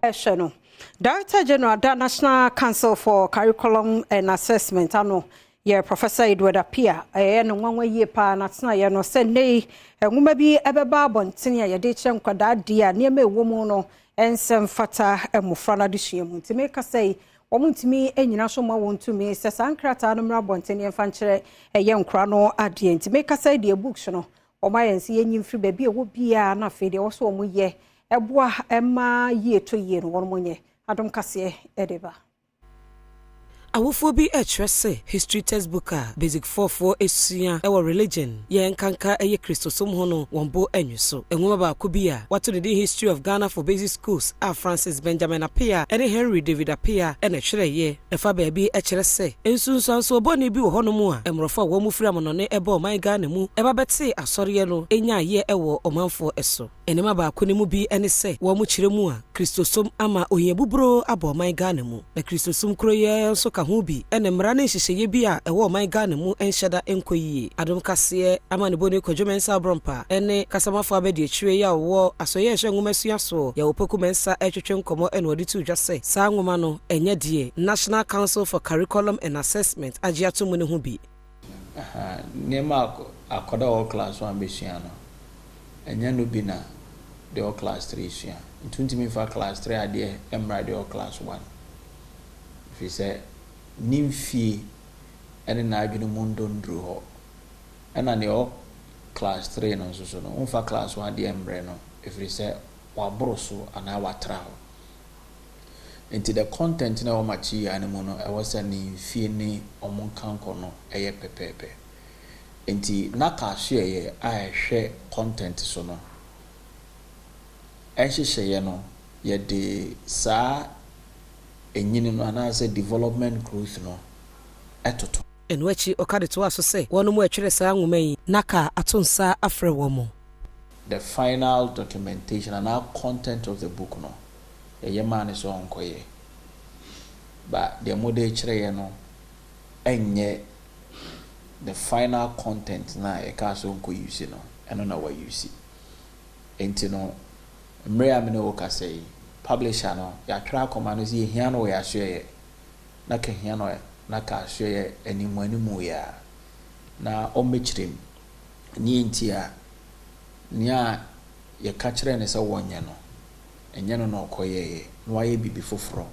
Esheno. Director General the National Council for Curriculum and Assessment ano ye Professor Edward Apia no nwanwa ye pa na tena ye no se nei nwuma bi ebeba abonten ye de kire nkwada dia ne ma ewo mu no ensem fata emufra na de hyiam ntime ka sei omuntimi enyina so ma wontumi se sankrata no mra abonten ye mfa nkire ye nkra no ade ntime ka sei de books no omayensi ye nyimfiri ba bi ewo bia na fe de wo so omu ye eboa emma ye to ye no won monye Adom Kasee edeba Awofo bi etwese history textbook basic 44 esua ewo religion ye nkanka eye Christosom ho no wonbo anwuso enwoma ba akobia wato the history of Ghana for basic schools Francis Benjamin Apia ene Henry David Apia ene kyerɛ ye efa ba bi ekyerɛ se ensunsanso oboni bi wo ho no mu a emrofo wo mu firi amonone eba oman Ghana mu eba bete asɔre no enya ye ewo omanfo eso enema ba akoni mu bi ene se wo mu kyerɛ mu a Christosom ama ohiyebubro aba oman Ghana mu na Christosom kroye so ka ho bi ene mra ne hyehyeye bi a ewo oman Ghana mu enhyeda enkoyie Adom Kasee amane boni kodwomensa brompa ene kasamafo abedi akyire ya wo asoye ehwe nwumasua so ya opoku mensa etwetwe nkomo ene odi tu dwase saa nwoma no enye die National Council for Curriculum and Assessment agiato mu ne ho bi nema akoda all class 1 besua no enye no bi na the all class 3 sua ntumi fa class 3 ade emra the all class 1 if you say nimfie ene na adwene mu ndondro ho ena ne o class 3 no so no unfa class 1 de emre no if you say wabroso ana watra ho into the content na o machi animo no e was nimfie ni omonkanko no eye pepepe enti na ka hye ye a hwe content so no ehyehyeye no ye de saa enyini no anase development growth no etoto enwachi okade to aso se wono mu atwere saa nwoma yi naka atonsa afre wo mo the final documentation and our content of the book no ye man so onkoye but the model kyereye no enye the final content na e ka so onko use no eno na wa use enti no mre amene wo ka sei publisher no ya try command si hia no ya hye na ka hia no na ka hye animu ya na o mechirem ni ntia nia ye ka kire ne se wonye no enye no na okoye no aye bibi foforo